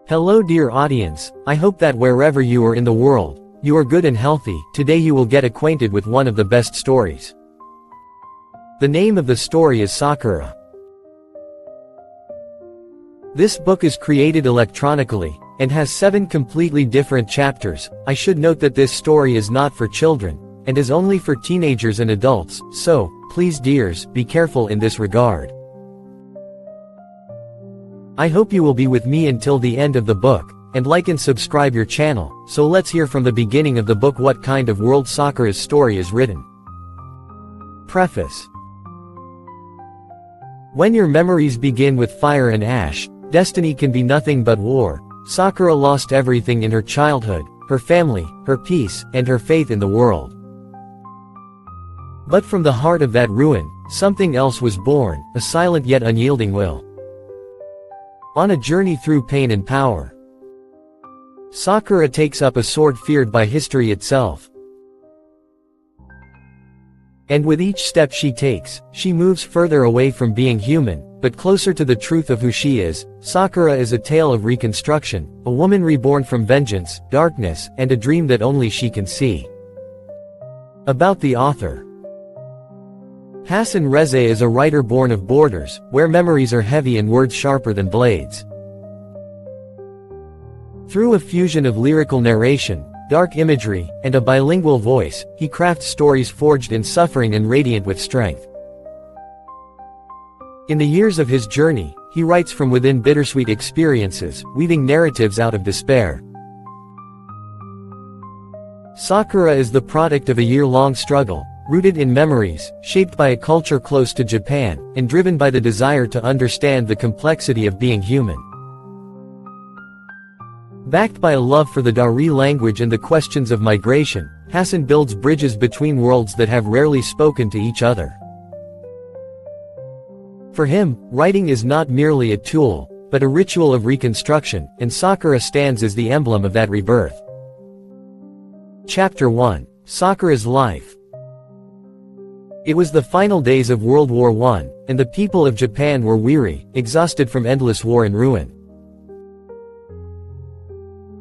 Hello dear audience, I hope that wherever you are in the world, you are good and healthy. Today you will get acquainted with one of the best stories. The name of the story is Sakura. This book is created electronically, and has 7 completely different chapters. I should note that this story is not for children, and is only for teenagers and adults, so, please dears, be careful in this regard. I hope you will be with me until the end of the book, and like and subscribe your channel. So let's hear from the beginning of the book what kind of world Sakura's story is written. Preface. When your memories begin with fire and ash, destiny can be nothing but war. Sakura lost everything in her childhood, her family, her peace, and her faith in the world. But from the heart of that ruin, something else was born, a silent yet unyielding will. On a journey through pain and power, Sakura takes up a sword feared by history itself. And with each step she takes, she moves further away from being human, but closer to the truth of who she is. Sakura is a tale of reconstruction, a woman reborn from vengeance, darkness, and a dream that only she can see. About the author. Hassan Reza is a writer born of borders, where memories are heavy and words sharper than blades. Through a fusion of lyrical narration, dark imagery, and a bilingual voice, he crafts stories forged in suffering and radiant with strength. In the years of his journey, he writes from within bittersweet experiences, weaving narratives out of despair. Sakura is the product of a year-long struggle, rooted in memories, shaped by a culture close to Japan, and driven by the desire to understand the complexity of being human. Backed by a love for the Dari language and the questions of migration, Hassan builds bridges between worlds that have rarely spoken to each other. For him, writing is not merely a tool, but a ritual of reconstruction, and Sakura stands as the emblem of that rebirth. Chapter 1. Sakura's life. It was the final days of World War I, and the people of Japan were weary, exhausted from endless war and ruin.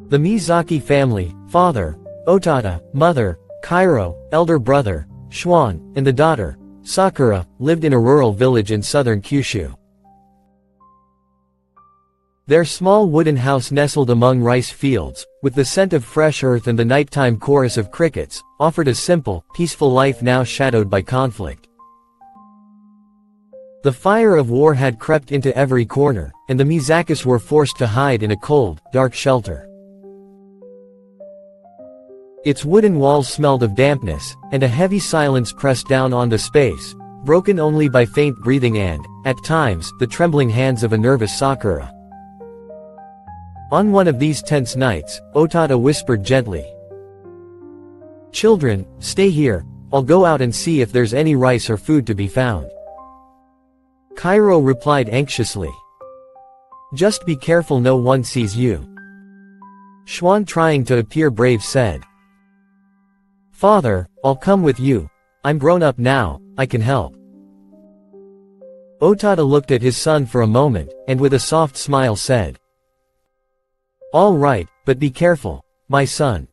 The Mizaki family, father, Otada, mother, Kairo, elder brother, Schwan, and the daughter, Sakura, lived in a rural village in southern Kyushu. Their small wooden house nestled among rice fields, with the scent of fresh earth and the nighttime chorus of crickets, offered a simple, peaceful life now shadowed by conflict. The fire of war had crept into every corner, and the Mizakis were forced to hide in a cold, dark shelter. Its wooden walls smelled of dampness, and a heavy silence pressed down on the space, broken only by faint breathing and, at times, the trembling hands of a nervous Sakura. On one of these tense nights, Otada whispered gently, "Children, stay here, I'll go out and see if there's any rice or food to be found." Kairo replied anxiously, "Just be careful no one sees you." Schwan, trying to appear brave, said, "Father, I'll come with you. I'm grown up now, I can help." Otada looked at his son for a moment, and with a soft smile said, "All right, but be careful, my son."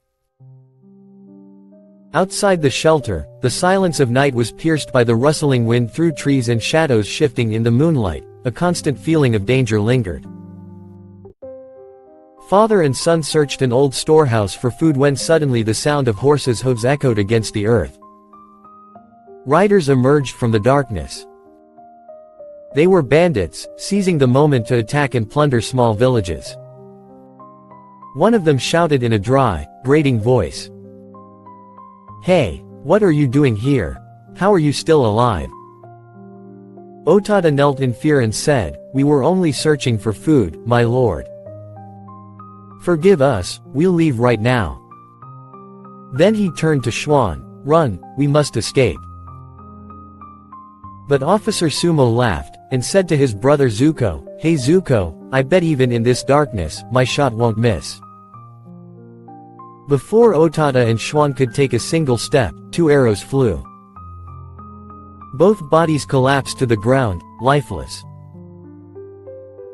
Outside the shelter, the silence of night was pierced by the rustling wind through trees and shadows shifting in the moonlight. A constant feeling of danger lingered. Father and son searched an old storehouse for food when suddenly the sound of horses' hooves echoed against the earth. Riders emerged from the darkness. They were bandits, seizing the moment to attack and plunder small villages. One of them shouted in a dry, grating voice, "Hey, what are you doing here? How are you still alive?" Otada knelt in fear and said, "We were only searching for food, my lord. Forgive us, we'll leave right now." Then he turned to Schwan, "Run, we must escape." But Officer Sumo laughed, and said to his brother Zuko, "Hey Zuko, I bet even in this darkness, my shot won't miss." Before Otada and Schwan could take a single step, 2 arrows flew. Both bodies collapsed to the ground, lifeless.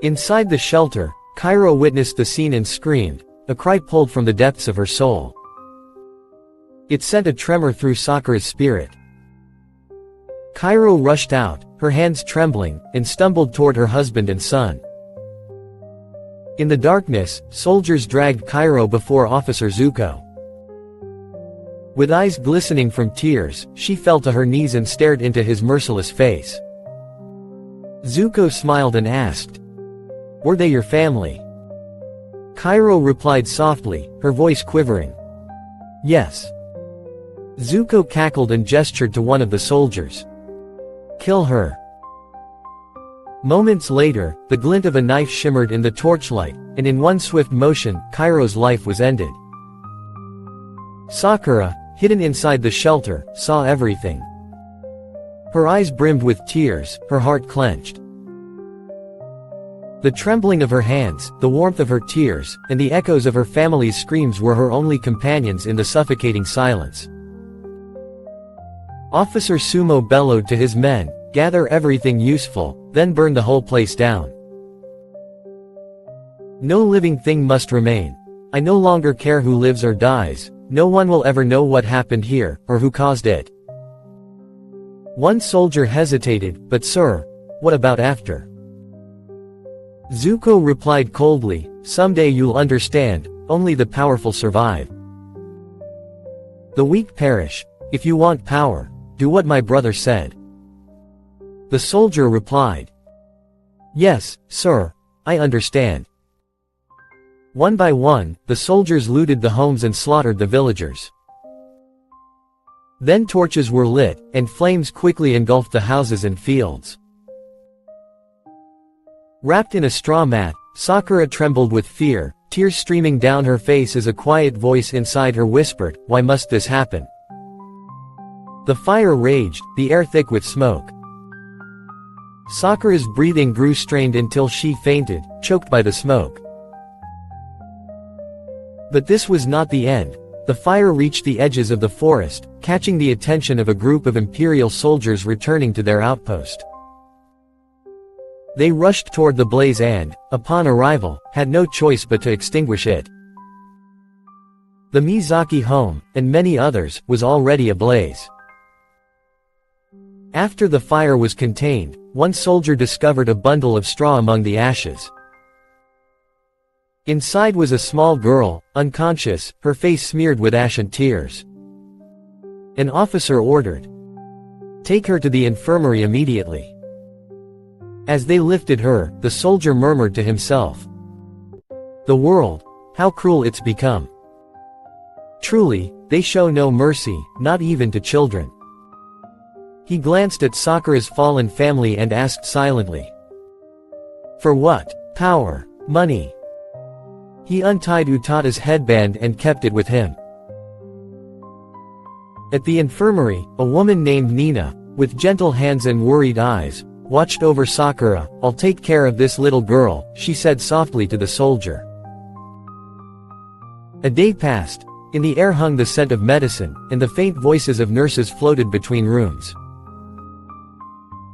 Inside the shelter, Kairo witnessed the scene and screamed, a cry pulled from the depths of her soul. It sent a tremor through Sakura's spirit. Kairo rushed out, her hands trembling, and stumbled toward her husband and son. In the darkness, soldiers dragged Kairo before Officer Zuko. With eyes glistening from tears, she fell to her knees and stared into his merciless face. Zuko smiled and asked, "Were they your family?" Kairo replied softly, her voice quivering. "Yes." Zuko cackled and gestured to one of the soldiers. "Kill her." Moments later, the glint of a knife shimmered in the torchlight, and in one swift motion, Kairo's life was ended. Sakura, hidden inside the shelter, saw everything. Her eyes brimmed with tears, her heart clenched. The trembling of her hands, the warmth of her tears, and the echoes of her family's screams were her only companions in the suffocating silence. Officer Sumo bellowed to his men, "Gather everything useful, then burn the whole place down. No living thing must remain. I no longer care who lives or dies, no one will ever know what happened here, or who caused it." One soldier hesitated, "But sir, what about after?" Zuko replied coldly, "Someday you'll understand, only the powerful survive. The weak perish. If you want power, do what my brother said." The soldier replied, "Yes, sir, I understand." One by one, the soldiers looted the homes and slaughtered the villagers. Then torches were lit, and flames quickly engulfed the houses and fields. Wrapped in a straw mat, Sakura trembled with fear, tears streaming down her face as a quiet voice inside her whispered, "Why must this happen?" The fire raged, the air thick with smoke. Sakura's breathing grew strained until she fainted, choked by the smoke. But this was not the end. The fire reached the edges of the forest, catching the attention of a group of Imperial soldiers returning to their outpost. They rushed toward the blaze and, upon arrival, had no choice but to extinguish it. The Mizaki home, and many others, was already ablaze. After the fire was contained, one soldier discovered a bundle of straw among the ashes. Inside was a small girl, unconscious, her face smeared with ash and tears. An officer ordered, "Take her to the infirmary immediately." As they lifted her, the soldier murmured to himself, "The world, how cruel it's become. Truly, they show no mercy, not even to children." He glanced at Sakura's fallen family and asked silently, "For what? Power? Money?" He untied Utada's headband and kept it with him. At the infirmary, a woman named Nina, with gentle hands and worried eyes, watched over Sakura. "I'll take care of this little girl," she said softly to the soldier. A day passed. In the air hung the scent of medicine, and the faint voices of nurses floated between rooms.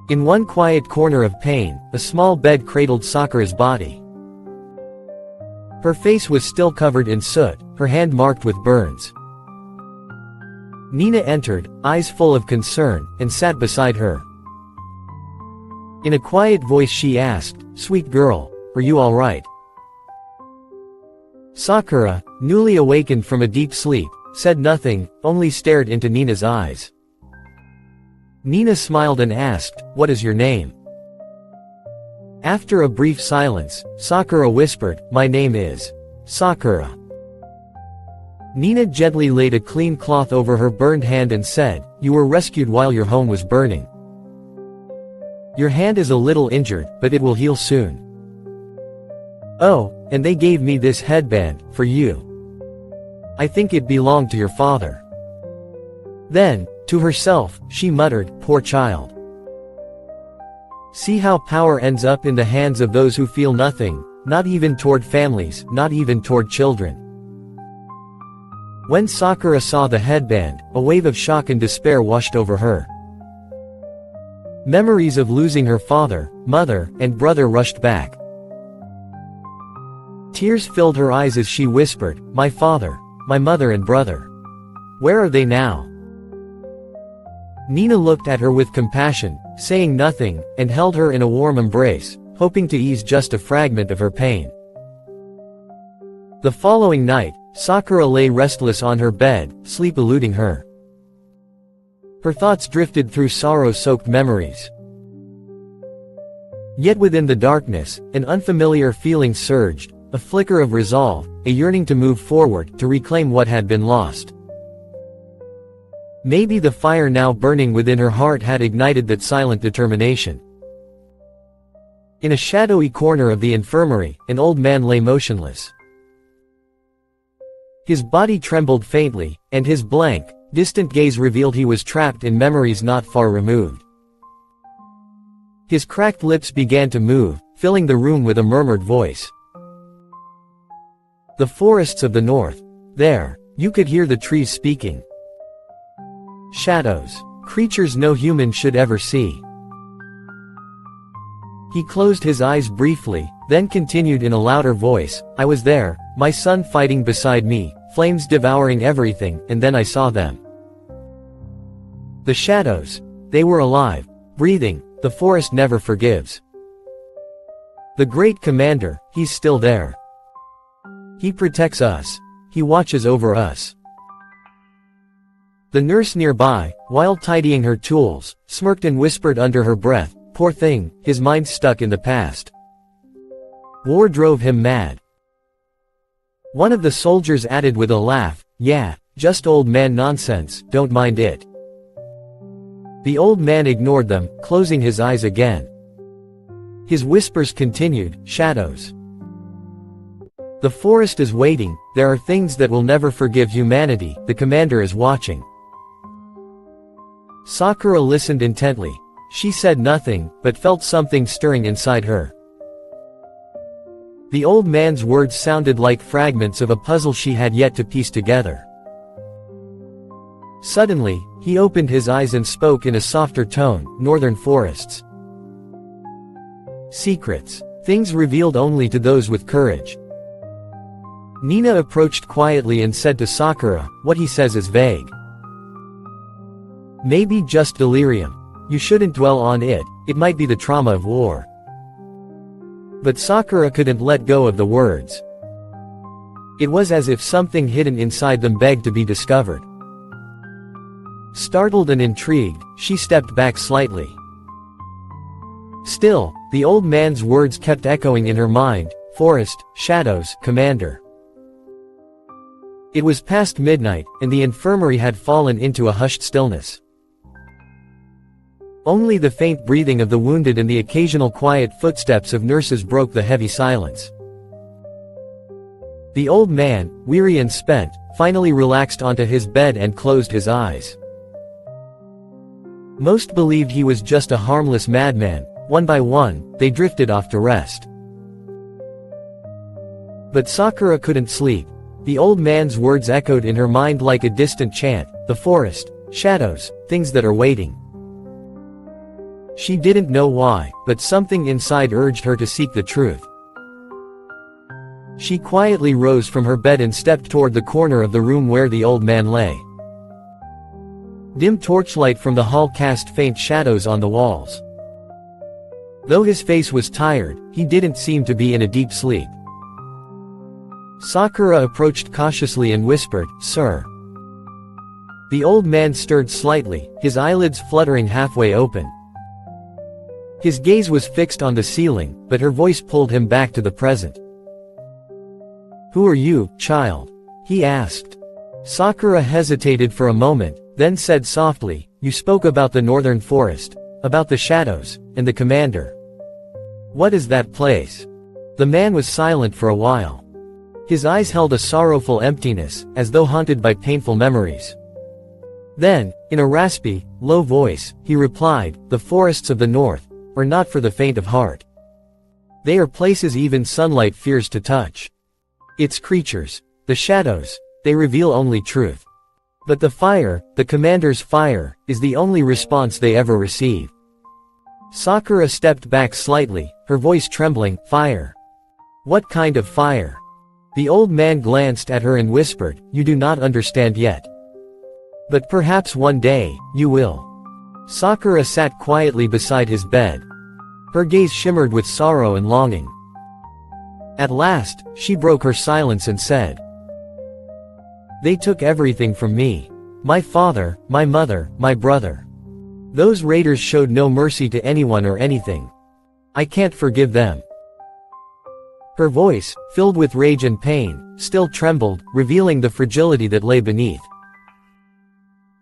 In one quiet corner of pain, a small bed cradled Sakura's body. Her face was still covered in soot, her hand marked with burns. Nina entered, eyes full of concern, and sat beside her. In a quiet voice she asked, "Sweet girl, are you all right?" Sakura, newly awakened from a deep sleep, said nothing, only stared into Nina's eyes. Nina smiled and asked, "What is your name?" After a brief silence, Sakura whispered, "My name is Sakura." Nina gently laid a clean cloth over her burned hand and said, "You were rescued while your home was burning. Your hand is a little injured, but it will heal soon. Oh, and they gave me this headband, for you. I think it belonged to your father." Then, to herself, she muttered, "Poor child. See how power ends up in the hands of those who feel nothing, not even toward families, not even toward children." When Sakura saw the headband, a wave of shock and despair washed over her. Memories of losing her father, mother, and brother rushed back. Tears filled her eyes as she whispered, "My father, my mother and brother. Where are they now?" Nina looked at her with compassion, saying nothing, and held her in a warm embrace, hoping to ease just a fragment of her pain. The following night, Sakura lay restless on her bed, sleep eluding her. Her thoughts drifted through sorrow-soaked memories. Yet within the darkness, an unfamiliar feeling surged, a flicker of resolve, a yearning to move forward, to reclaim what had been lost. Maybe the fire now burning within her heart had ignited that silent determination. In a shadowy corner of the infirmary, an old man lay motionless. His body trembled faintly, and his blank, distant gaze revealed he was trapped in memories not far removed. His cracked lips began to move, filling the room with a murmured voice. "The forests of the north. There, you could hear the trees speaking. Shadows. Creatures no human should ever see." He closed his eyes briefly, then continued in a louder voice, "I was there, my son fighting beside me, flames devouring everything, and then I saw them. The shadows. They were alive, breathing, the forest never forgives. The great commander, he's still there. He protects us. He watches over us." The nurse nearby, while tidying her tools, smirked and whispered under her breath, "Poor thing, his mind's stuck in the past. War drove him mad." One of the soldiers added with a laugh, "Yeah, just old man nonsense, don't mind it." The old man ignored them, closing his eyes again. His whispers continued, "Shadows. The forest is waiting, there are things that will never forgive humanity, the commander is watching." Sakura listened intently. She said nothing, but felt something stirring inside her. The old man's words sounded like fragments of a puzzle she had yet to piece together. Suddenly, he opened his eyes and spoke in a softer tone, "Northern forests. Secrets. Things revealed only to those with courage." Nina approached quietly and said to Sakura, "What he says is vague. Maybe just delirium. You shouldn't dwell on it, it might be the trauma of war." But Sakura couldn't let go of the words. It was as if something hidden inside them begged to be discovered. Startled and intrigued, she stepped back slightly. Still, the old man's words kept echoing in her mind, "Forest, shadows, commander." It was past midnight, and the infirmary had fallen into a hushed stillness. Only the faint breathing of the wounded and the occasional quiet footsteps of nurses broke the heavy silence. The old man, weary and spent, finally relaxed onto his bed and closed his eyes. Most believed he was just a harmless madman. One by one, they drifted off to rest. But Sakura couldn't sleep. The old man's words echoed in her mind like a distant chant, "The forest, shadows, things that are waiting." She didn't know why, but something inside urged her to seek the truth. She quietly rose from her bed and stepped toward the corner of the room where the old man lay. Dim torchlight from the hall cast faint shadows on the walls. Though his face was tired, he didn't seem to be in a deep sleep. Sakura approached cautiously and whispered, "Sir." The old man stirred slightly, his eyelids fluttering halfway open. His gaze was fixed on the ceiling, but her voice pulled him back to the present. "Who are you, child?" he asked. Sakura hesitated for a moment, then said softly, "You spoke about the northern forest, about the shadows, and the commander. What is that place?" The man was silent for a while. His eyes held a sorrowful emptiness, as though haunted by painful memories. Then, in a raspy, low voice, he replied, "The forests of the north are not for the faint of heart. They are places even sunlight fears to touch. Its creatures, the shadows, they reveal only truth. But the fire, the commander's fire, is the only response they ever receive." Sakura stepped back slightly, her voice trembling, "Fire? What kind of fire?" The old man glanced at her and whispered, "You do not understand yet. But perhaps one day, you will." Sakura sat quietly beside his bed. Her gaze shimmered with sorrow and longing. At last, she broke her silence and said, "They took everything from me. My father, my mother, my brother. Those raiders showed no mercy to anyone or anything. I can't forgive them." Her voice, filled with rage and pain, still trembled, revealing the fragility that lay beneath.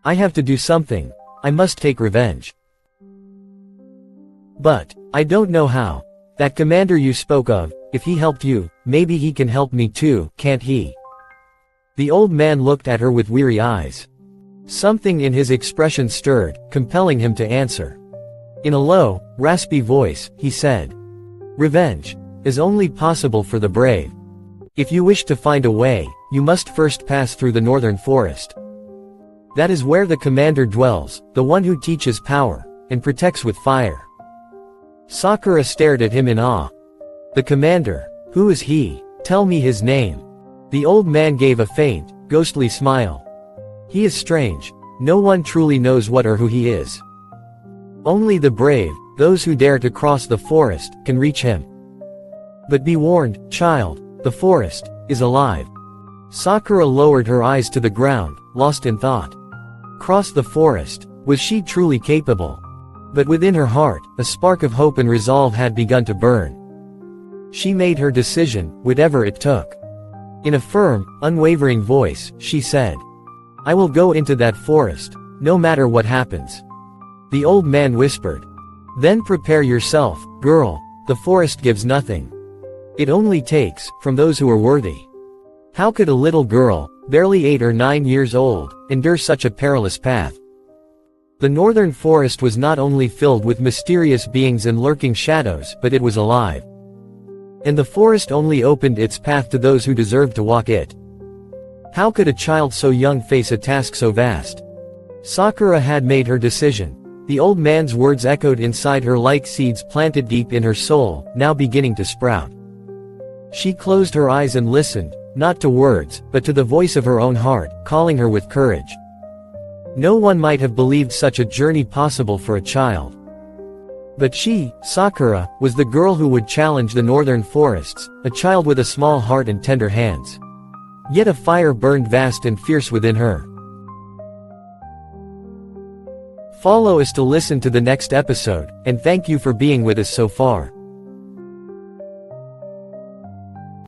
"I have to do something. I must take revenge. But I don't know how. That commander you spoke of, if he helped you, maybe he can help me too, can't he?" The old man looked at her with weary eyes. Something in his expression stirred, compelling him to answer. In a low, raspy voice, he said, "Revenge is only possible for the brave. If you wish to find a way, you must first pass through the northern forest. That is where the commander dwells, the one who teaches power, and protects with fire." Sakura stared at him in awe. "The commander? Who is he? Tell me his name." The old man gave a faint, ghostly smile. "He is strange. No one truly knows what or who he is. Only the brave, those who dare to cross the forest, can reach him. But be warned, child, the forest is alive." Sakura lowered her eyes to the ground, lost in thought. Cross the forest? Was she truly capable? But within her heart, a spark of hope and resolve had begun to burn. She made her decision, whatever it took. In a firm, unwavering voice, she said, "I will go into that forest, no matter what happens." The old man whispered, "Then prepare yourself, girl, the forest gives nothing. It only takes, from those who are worthy." How could a little girl, barely 8 or 9 years old, endure such a perilous path? The northern forest was not only filled with mysterious beings and lurking shadows, but it was alive. And the forest only opened its path to those who deserved to walk it. How could a child so young face a task so vast? Sakura had made her decision. The old man's words echoed inside her like seeds planted deep in her soul, now beginning to sprout. She closed her eyes and listened, not to words, but to the voice of her own heart, calling her with courage. No one might have believed such a journey possible for a child. But she, Sakura, was the girl who would challenge the northern forests, a child with a small heart and tender hands. Yet a fire burned vast and fierce within her. Follow us to listen to the next episode, and thank you for being with us so far.